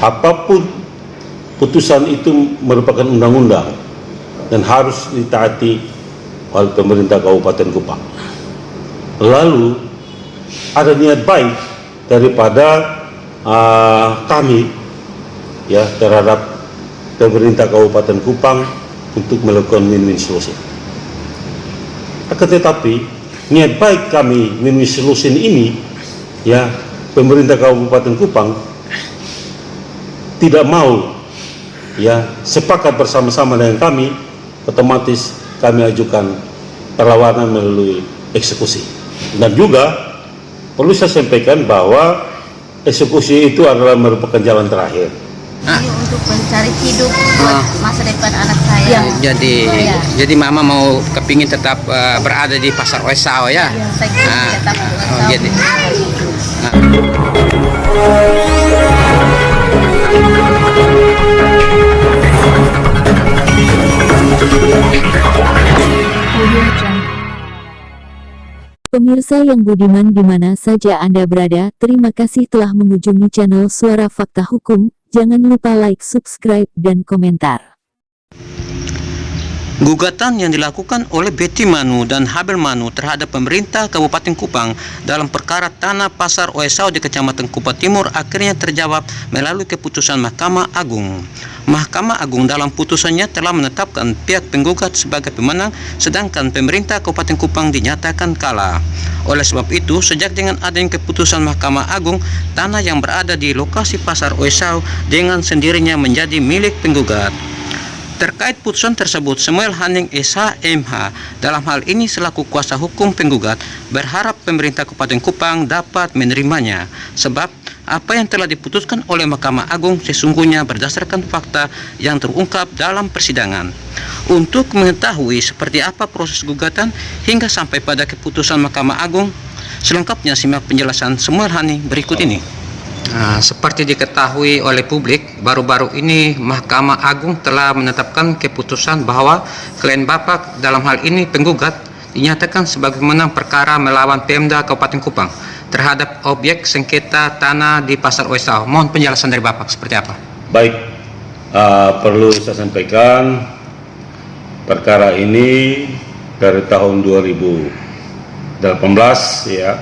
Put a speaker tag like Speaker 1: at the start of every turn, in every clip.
Speaker 1: apapun putusan itu merupakan undang-undang dan harus ditaati oleh pemerintah Kabupaten Kupang. Lalu ada niat baik daripada kami ya terhadap pemerintah Kabupaten Kupang untuk melakukan win-win solution. Akan tetapi niat baik kami win-win solution ini ya pemerintah Kabupaten Kupang tidak mau ya sepakat bersama-sama dengan kami, otomatis kami ajukan perlawanan melalui eksekusi. Dan juga perlu saya sampaikan bahwa eksekusi itu adalah merupakan jalan terakhir.
Speaker 2: Ini untuk mencari hidup buat masa depan anak saya.
Speaker 3: Jadi mama mau kepingin tetap berada di pasar Oesao ya?
Speaker 2: Saya tetap
Speaker 3: jadi.
Speaker 4: Pemirsa yang budiman di mana saja Anda berada, terima kasih telah mengunjungi channel Suara Fakta Hukum. Jangan lupa like, subscribe, dan komentar.
Speaker 3: Gugatan yang dilakukan oleh Betty Manu dan Habel Manu terhadap pemerintah Kabupaten Kupang dalam perkara tanah pasar Oesao di Kecamatan Kupa Timur akhirnya terjawab melalui keputusan Mahkamah Agung. Mahkamah Agung dalam putusannya telah menetapkan pihak penggugat sebagai pemenang, sedangkan pemerintah Kabupaten Kupang dinyatakan kalah. Oleh sebab itu, sejak dengan adanya keputusan Mahkamah Agung, tanah yang berada di lokasi pasar Oesao dengan sendirinya menjadi milik penggugat. Terkait putusan tersebut, Samuel Haning SH MH dalam hal ini selaku kuasa hukum penggugat berharap pemerintah Kabupaten Kupang dapat menerimanya, sebab apa yang telah diputuskan oleh Mahkamah Agung sesungguhnya berdasarkan fakta yang terungkap dalam persidangan. Untuk mengetahui seperti apa proses gugatan hingga sampai pada keputusan Mahkamah Agung, selengkapnya simak penjelasan Samuel Haning berikut ini. Seperti diketahui oleh publik, baru-baru ini Mahkamah Agung telah menetapkan keputusan bahwa klien Bapak dalam hal ini penggugat dinyatakan sebagai pemenang perkara melawan Pemda Kabupaten Kupang terhadap objek sengketa tanah di Pasar Oesao. Mohon penjelasan dari Bapak seperti apa?
Speaker 1: Baik, perlu saya sampaikan perkara ini dari tahun 2018 ya,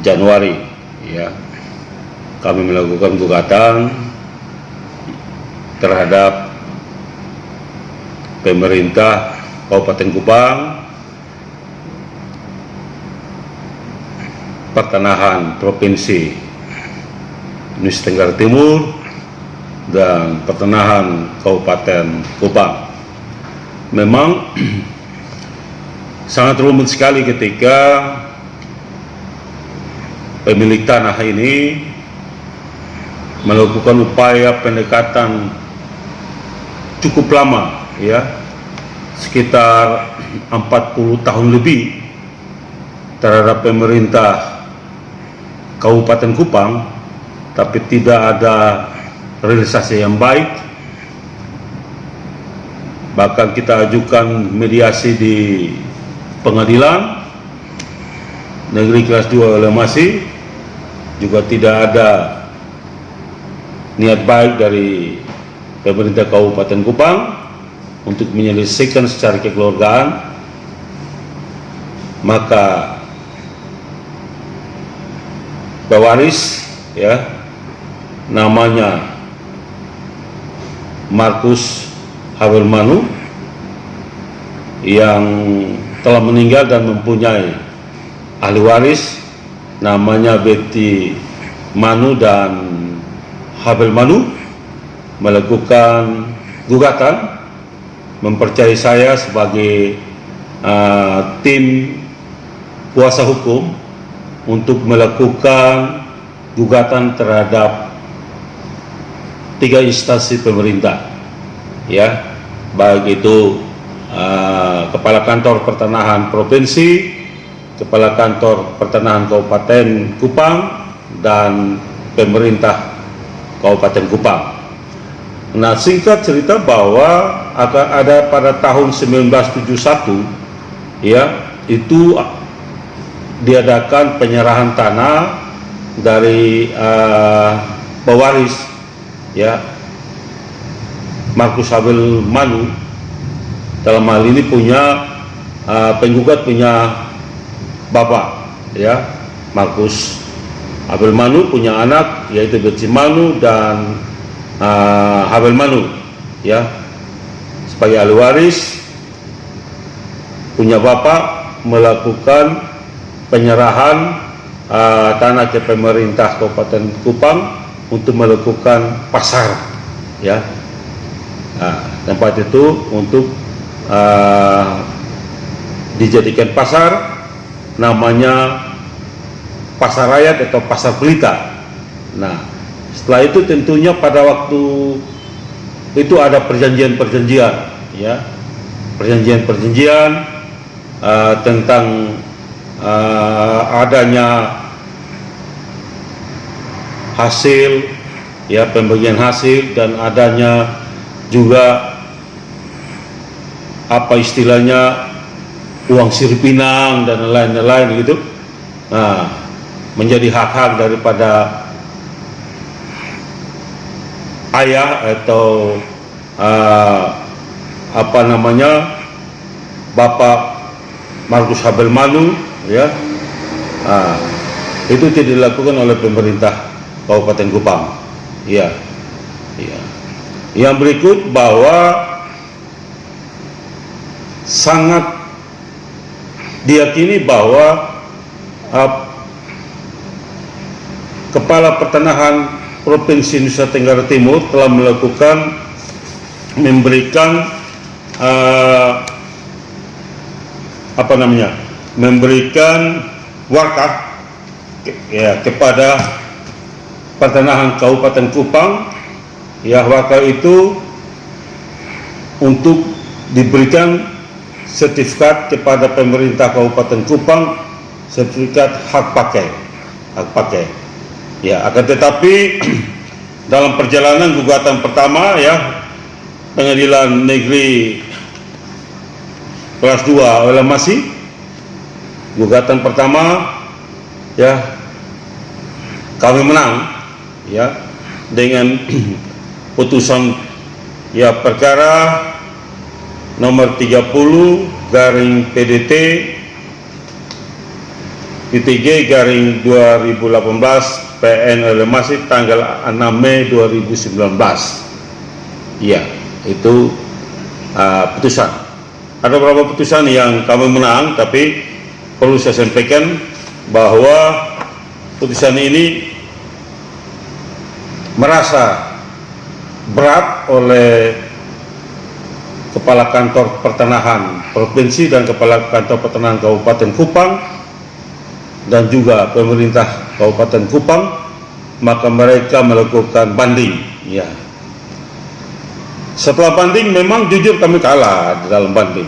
Speaker 1: Januari ya. Kami melakukan gugatan terhadap pemerintah Kabupaten Kupang, pertanahan Provinsi Nusa Tenggara Timur, dan pertanahan Kabupaten Kupang. Memang sangat rumit sekali ketika pemilik tanah ini melakukan upaya pendekatan cukup lama ya, sekitar 40 tahun lebih terhadap pemerintah Kabupaten Kupang, tapi tidak ada realisasi yang baik. Bahkan kita ajukan mediasi di pengadilan negeri kelas 2 Lemasi, juga tidak ada niat baik dari pemerintah Kabupaten Kupang untuk menyelesaikan secara kekeluargaan. Maka pewaris ya, namanya Markus Habel Manu yang telah meninggal dan mempunyai ahli waris namanya Betty Manu dan Habel Manu melakukan gugatan, mempercayai saya sebagai tim kuasa hukum untuk melakukan gugatan terhadap 3 instansi pemerintah ya, baik itu Kepala Kantor Pertanahan Provinsi, Kepala Kantor Pertanahan Kabupaten Kupang, dan pemerintah Kabupaten Kupang. Nah, singkat cerita bahwa ada pada tahun 1971 ya, itu diadakan penyerahan tanah dari pewaris ya, Markus Abel Manu dalam hal ini punya penggugat punya bapak, ya, Markus Abel Manu punya anak yaitu Betsy Manu dan Abel Manu, ya, sebagai ahli waris punya bapak melakukan penyerahan tanah ke pemerintah Kabupaten Kupang untuk melakukan pasar, ya. Tempat itu untuk dijadikan pasar, namanya pasar rakyat atau pasar pelita. Nah, setelah itu tentunya pada waktu itu ada perjanjian-perjanjian, ya, perjanjian-perjanjian tentang adanya hasil, ya, pembagian hasil, dan adanya juga apa istilahnya uang siripinang dan lain-lain gitu. Nah, menjadi hak-hak daripada ayah atau apa namanya Bapak Markus Abel Manu, ya. Itu tidak dilakukan oleh pemerintah Kabupaten Kupang, ya. Yang berikut bahwa sangat diyakini bahwa Kepala Pertanahan Provinsi Nusa Tenggara Timur telah memberikan wakaf, ya, kepada Pertanahan Kabupaten Kupang, ya. Wakaf itu untuk diberikan sertifikat kepada pemerintah Kabupaten Kupang, sertifikat hak pakai, ya. Akan tetapi dalam perjalanan gugatan pertama, ya, Pengadilan Negeri kelas 2 oleh masih gugatan pertama, ya, kami menang, ya, dengan putusan, ya, perkara nomor 30 garing PDT /G/2018 PN oleh masih tanggal 6 Mei 2019, ya, itu putusan. Ada beberapa putusan yang kami menang, tapi perlu saya sampaikan bahwa putusan ini merasa berat oleh Kepala Kantor Pertanahan Provinsi dan Kepala Kantor Pertanahan Kabupaten Kupang dan juga pemerintah Kabupaten Kupang, maka mereka melakukan banding, ya. Setelah banding memang jujur kami kalah di dalam banding.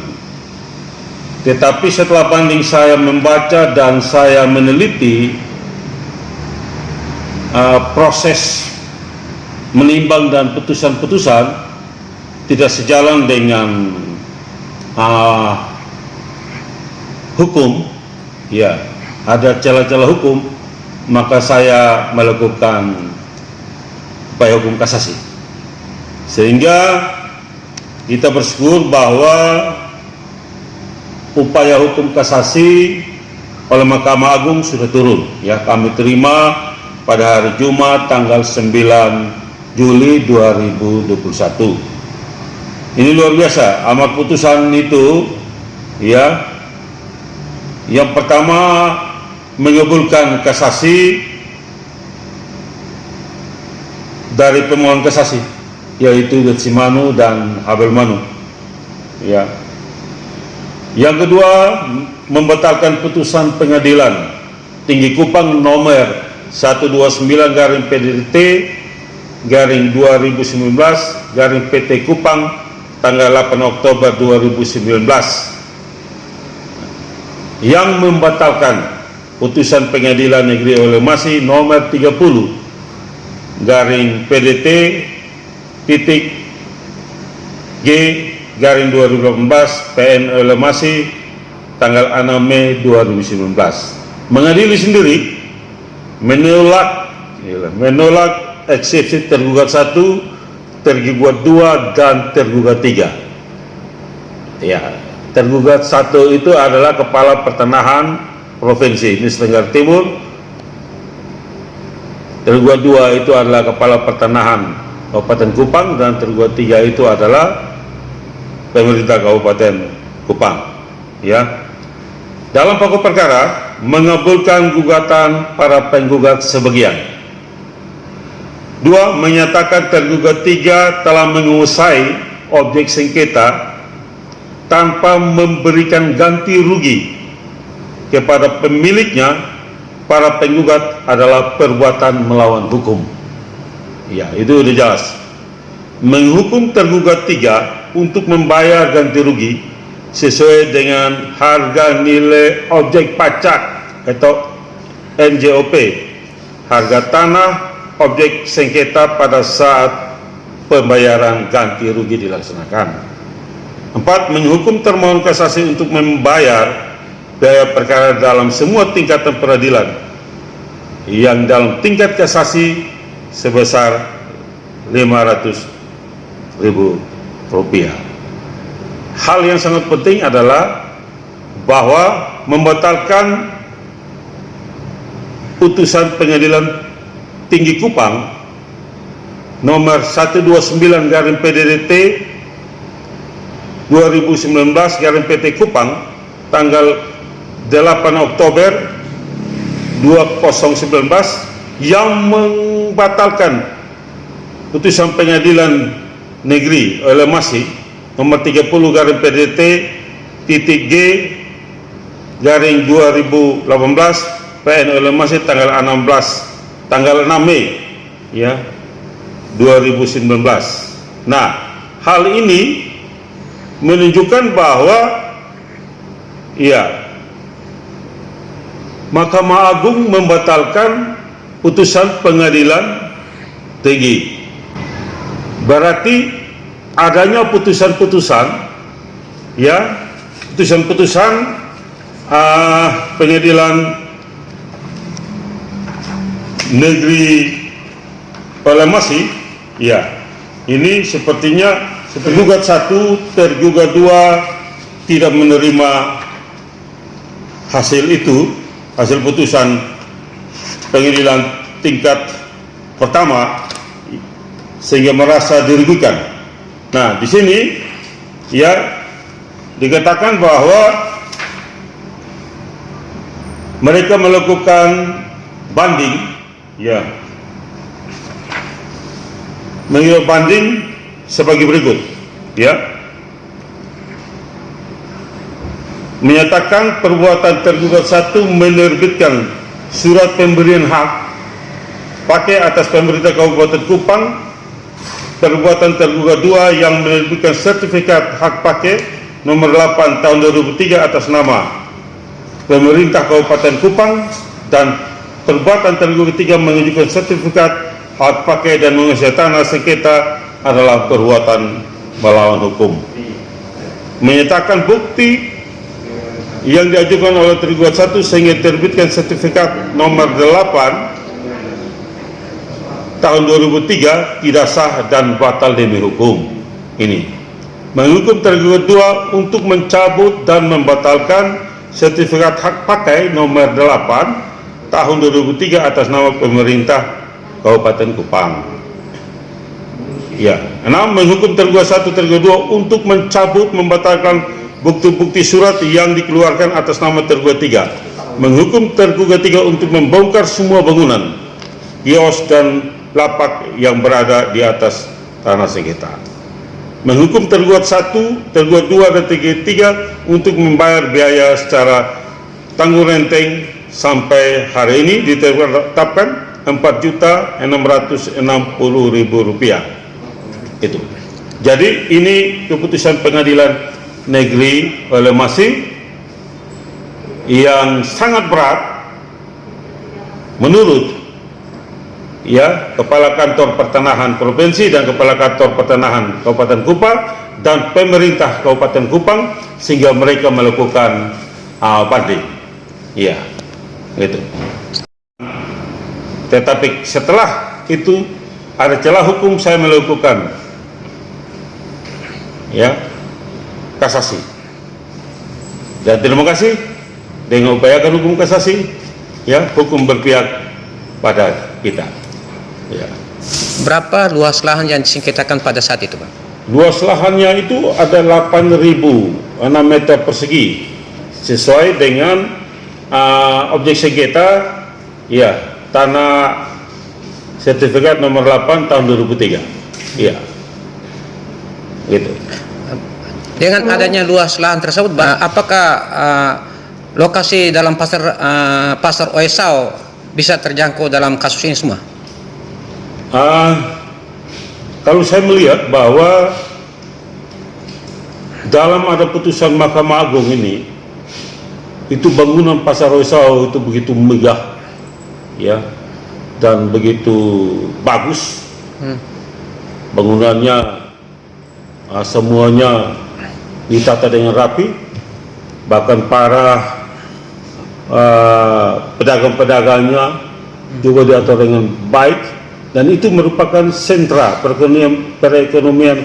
Speaker 1: Tetapi setelah banding saya membaca dan saya meneliti proses menimbang dan putusan-putusan tidak sejalan dengan hukum, ya, ada celah-celah hukum, maka saya melakukan upaya hukum kasasi. Sehingga kita bersyukur bahwa upaya hukum kasasi oleh Mahkamah Agung sudah turun, ya. Kami terima pada hari Jumat tanggal 9 Juli 2021. Ini luar biasa, amar putusan itu, ya. Yang pertama mengabulkan kasasi dari pemohon kasasi, yaitu Betsy Manu dan Abel Manu, ya. Yang kedua, membatalkan putusan Pengadilan Tinggi Kupang nomor 129/PDT/2019/PT Kupang tanggal 8 Oktober 2019, yang membatalkan putusan Pengadilan Negeri Olemasi nomor 30/G/2018 PN Olemasi tanggal 6 Mei 2019. Mengadili sendiri menolak eksepsi tergugat 1, tergugat 2, dan tergugat 3. Ya, tergugat 1 itu adalah Kepala Pertanahan Provinsi Nusa Tenggara Timur. Tergugat 2 itu adalah Kepala Pertanahan Kabupaten Kupang, dan tergugat 3 itu adalah pemerintah Kabupaten Kupang. Ya. Dalam pokok perkara mengabulkan gugatan para penggugat sebagian. 2. Menyatakan tergugat 3 telah menguasai objek sengketa tanpa memberikan ganti rugi kepada pemiliknya. Para penggugat adalah perbuatan melawan hukum. Ya, itu sudah jelas. Menghukum tergugat 3 untuk membayar ganti rugi sesuai dengan harga nilai objek pajak atau NJOP, harga tanah objek sengketa pada saat pembayaran ganti rugi dilaksanakan. 4. Menghukum termohon kasasi untuk membayar biaya perkara dalam semua tingkatan peradilan yang dalam tingkat kasasi sebesar Rp500.000. Hal yang sangat penting adalah bahwa membatalkan putusan Pengadilan Tinggi Kupang nomor 129/PDDT 2019/PT Kupang tanggal 8 Oktober 2019 yang membatalkan putusan Pengadilan Negeri Olemasi nomor 30/PDDT _G/2018 PN Olemasi tanggal 6 Mei ya 2019. Nah, hal ini menunjukkan bahwa ya Mahkamah Agung membatalkan putusan Pengadilan Tinggi. Berarti adanya putusan-putusan ya, putusan-putusan Pengadilan Negeri Olemasi ya, ini sepertinya tergugat 1, tergugat 2 tidak menerima hasil itu, hasil putusan pengadilan tingkat pertama, sehingga merasa dirugikan. Nah, di sini ya dikatakan bahwa mereka melakukan banding ya, mengira banding sebagai berikut ya. Menyatakan perbuatan tergugat 1 menerbitkan surat pemberian hak pakai atas pemerintah Kabupaten Kupang. Perbuatan tergugat 2 yang menerbitkan sertifikat hak pakai nomor 8 tahun 2003 atas nama pemerintah Kabupaten Kupang, dan perbuatan tergugat 3 mengajukan sertifikat hak pakai dan menguasai tanah sengketa adalah perbuatan melawan hukum. Menyatakan bukti yang diajukan oleh tergugat 1 sehingga terbitkan sertifikat nomor 8 tahun 2003 tidak sah dan batal demi hukum. Ini menghukum tergugat 2 untuk mencabut dan membatalkan sertifikat hak pakai nomor 8 tahun 2003 atas nama pemerintah Kabupaten Kupang. Ya, 6. Menghukum tergugat 1, tergugat 2 untuk mencabut, membatalkan bukti-bukti surat yang dikeluarkan atas nama tergugat 3. Menghukum tergugat 3 untuk membongkar semua bangunan, kios dan lapak yang berada di atas tanah sengketa. Menghukum tergugat 1, tergugat 2 dan tergugat 3 untuk membayar biaya secara tanggung renteng sampai hari ini ditetapkan Rp4.660.000. Itu. Jadi ini keputusan Pengadilan Negeri Olemasi yang sangat berat menurut ya Kepala Kantor Pertanahan Provinsi dan Kepala Kantor Pertanahan Kabupaten Kupang dan pemerintah Kabupaten Kupang, sehingga mereka melakukan banding. Ya, itu. Tetapi setelah itu ada celah hukum, saya melakukan ya kasasi. Dan terima kasih dengan upayakan hukum kasasi, ya hukum berpihak pada kita. Ya.
Speaker 3: Berapa luas lahan yang disengketakan pada saat itu, Pak?
Speaker 1: Luas lahannya itu ada 8.006 meter persegi sesuai dengan objek sengketa, ya tanah sertifikat nomor 8 tahun 2003. Ya, gitu.
Speaker 3: Dengan adanya luas lahan tersebut, apakah lokasi dalam pasar Oesau bisa terjangkau dalam kasus ini semua?
Speaker 1: Kalau saya melihat bahwa dalam ada putusan Mahkamah Agung ini, itu bangunan pasar Oesau itu begitu megah, ya, dan begitu bagus. Bangunannya semuanya ditata dengan rapi, bahkan para pedagang-pedagangnya juga diatur dengan baik, dan itu merupakan sentra perekonomian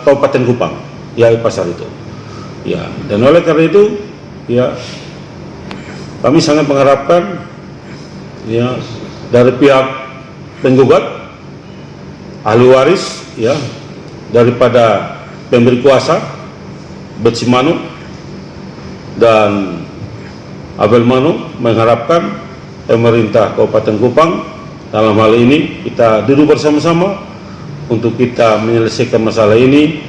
Speaker 1: Kabupaten Kupang, ya pasar itu. Ya, dan oleh karena itu, ya kami sangat mengharapkan, ya dari pihak penggugat, ahli waris, ya daripada pemberi kuasa Betsi Manu dan Abel Manu, mengharapkan pemerintah Kabupaten Kupang dalam hal ini kita duduk bersama-sama untuk kita menyelesaikan masalah ini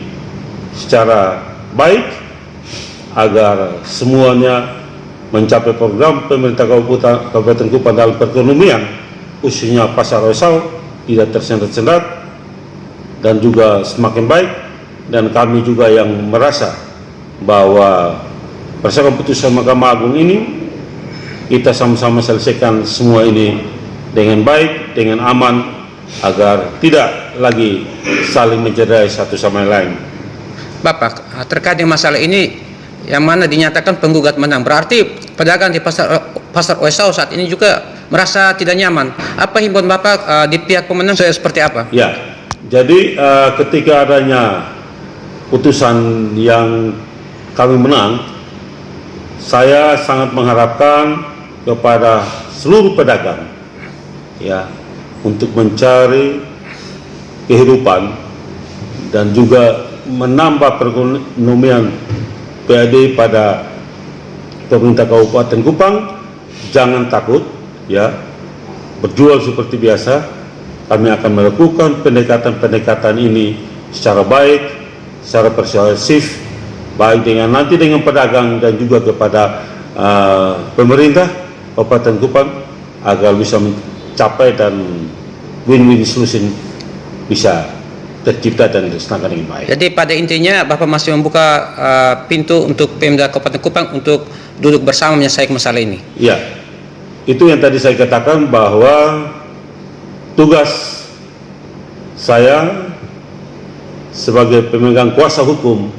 Speaker 1: secara baik agar semuanya mencapai program pemerintah Kabupaten Kupang dalam perekonomian, khususnya pasar Oesau tidak tersendat-sendat dan juga semakin baik. Dan kami juga yang merasa bahwa berdasarkan putusan Mahkamah Agung ini, kita sama-sama selesaikan semua ini dengan baik, dengan aman, agar tidak lagi saling mencederai satu sama lain.
Speaker 3: Bapak, terkait dengan masalah ini yang mana dinyatakan penggugat menang, berarti pedagang di pasar Oesau saat ini juga merasa tidak nyaman. Apa himbauan Bapak di pihak pemenang seperti apa?
Speaker 1: Ya, jadi ketika adanya putusan yang kami menang, saya sangat mengharapkan kepada seluruh pedagang, ya, untuk mencari kehidupan dan juga menambah perekonomian PAD pada pemerintah Kabupaten Kupang. Jangan takut, ya, berjual seperti biasa. Kami akan melakukan pendekatan-pendekatan ini secara baik, secara persuasif, baik nanti dengan pedagang dan juga kepada pemerintah Kabupaten Kupang, agar bisa mencapai dan win-win solution bisa tercipta dan dilaksanakan dengan baik.
Speaker 3: Jadi pada intinya Bapak masih membuka pintu untuk Pemda Kabupaten Kupang untuk duduk bersama menyelesaikan masalah ini.
Speaker 1: Ya, itu yang tadi saya katakan bahwa tugas saya sebagai pemegang kuasa hukum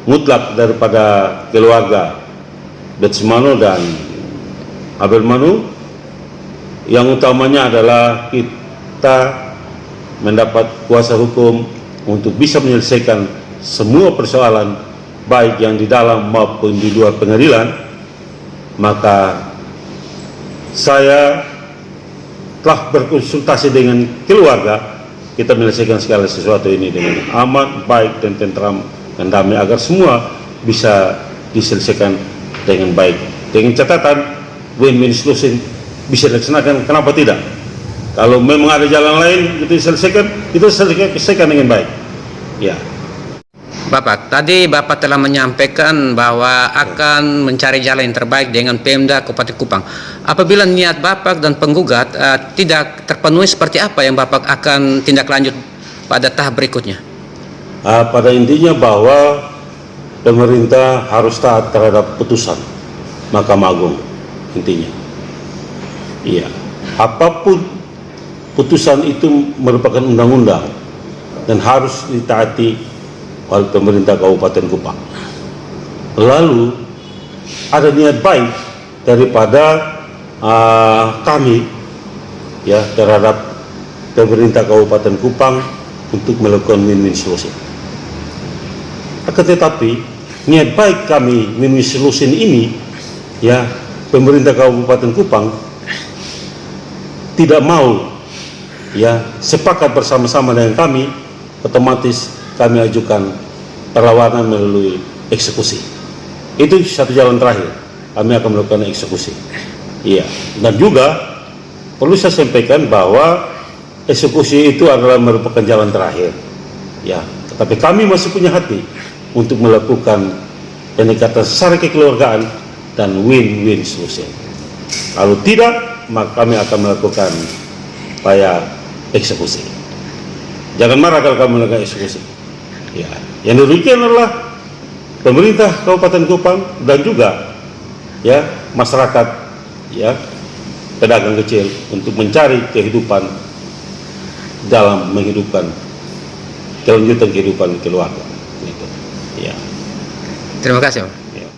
Speaker 1: mutlak daripada keluarga Betsi Manu dan Abel Manu, yang utamanya adalah kita mendapat kuasa hukum untuk bisa menyelesaikan semua persoalan baik yang di dalam maupun di luar pengadilan. Maka saya telah berkonsultasi dengan keluarga, kita menyelesaikan segala sesuatu ini dengan aman, baik dan tentram dan damai, agar semua bisa diselesaikan dengan baik, dengan catatan win-win solution bisa dilaksanakan. Kenapa tidak? Kalau memang ada jalan lain kita selesaikan dengan baik. Ya.
Speaker 3: Bapak, tadi Bapak telah menyampaikan bahwa akan mencari jalan yang terbaik dengan Pemda Kabupaten Kupang. Apabila niat Bapak dan penggugat tidak terpenuhi, seperti apa yang Bapak akan tindak lanjut pada tahap berikutnya?
Speaker 1: Pada intinya bahwa pemerintah harus taat terhadap putusan Mahkamah Agung, intinya. Iya, apapun putusan itu merupakan undang-undang dan harus ditaati oleh pemerintah Kabupaten Kupang. Lalu ada niat baik daripada kami, ya, terhadap pemerintah Kabupaten Kupang untuk melakukan win-win solution. Akan tetapi niat baik kami win-win solution ini, ya, pemerintah Kabupaten Kupang tidak mau, ya, sepakat bersama-sama dengan kami, otomatis kami ajukan perlawanan melalui eksekusi. Itu satu jalan terakhir, kami akan melakukan eksekusi. Iya, dan juga perlu saya sampaikan bahwa eksekusi itu adalah merupakan jalan terakhir. Ya, tetapi kami masih punya hati untuk melakukan pendekatan secara kekeluargaan dan win-win solution. Kalau tidak, maka kami akan melakukan upaya eksekusi. Jangan marah kalau kami melakukan eksekusi. Ya, yang dirugikan adalah pemerintah Kabupaten Kupang dan juga, ya, masyarakat, ya, pedagang kecil untuk mencari kehidupan dalam menghidupkan kelanjutan kehidupan keluarga. Gitu. Ya.
Speaker 3: Terima kasih, Pak.
Speaker 1: Ya.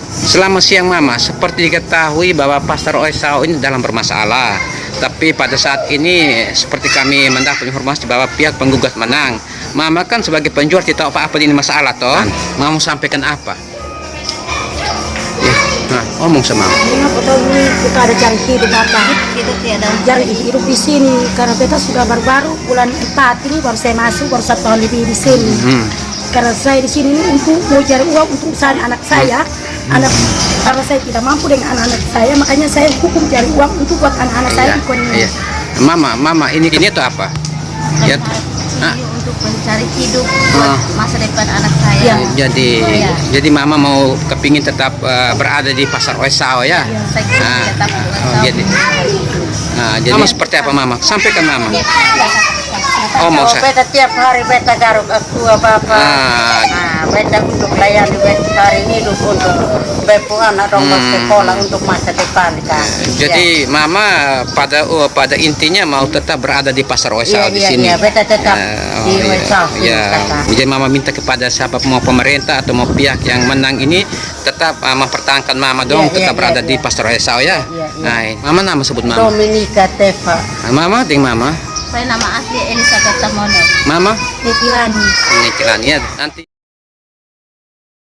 Speaker 3: Selamat siang Mama, seperti diketahui bahwa Pasar OSAO ini dalam bermasalah. Tapi pada saat ini seperti kami mendapat informasi bahwa pihak penggugat menang. Mama kan sebagai penjual tidak tahu apa ini masalah toh. Mama mau sampaikan apa? Ya, nah, ngomong sama Mama.
Speaker 5: Kenapa tahu ini kita ada cari hidup apa?
Speaker 2: Hidup tiada
Speaker 5: Cari hidup di sini karena kita sudah baru-baru bulan 4 ini baru saya masuk, baru 1 tahun lebih di sini. Karena saya di sini untuk mau cari uang untuk usaha anak saya, karena saya tidak mampu dengan anak-anak saya, makanya saya hukum cari uang untuk buat anak-anak saya di Kuningan.
Speaker 3: Iya. Mama, ini itu apa? Ya,
Speaker 2: untuk mencari hidup buat masa depan anak saya.
Speaker 3: jadi Mama mau kepingin tetap berada di Pasar OSAO ya?
Speaker 2: Saya kira tetap
Speaker 3: Jadi Mama seperti apa Mama? Sampaikan Mama. Oh, mau saya.
Speaker 6: Beta tiap hari beta garuk aku apa-apa. Beta untuk layani beta hari hidup untuk bepu anak dong sekolah untuk masa depan kan.
Speaker 3: Jadi Mama pada intinya mau tetap berada di Pasar OSAO di sini.
Speaker 6: Iya, beta tetap di OSAO.
Speaker 3: Jadi Mama minta kepada siapa mau pemerintah atau mau pihak yang menang ini tetap mempertahankan Mama dong tetap berada di Pasar OSAO ya. Nah, Mama nama sebut Mama.
Speaker 6: Dominika Teva.
Speaker 3: Mama dengan Mama.
Speaker 2: Saya nama asli Elizabeth Tamono.
Speaker 3: Mama?
Speaker 5: Nekilani.
Speaker 3: Ini ya nanti.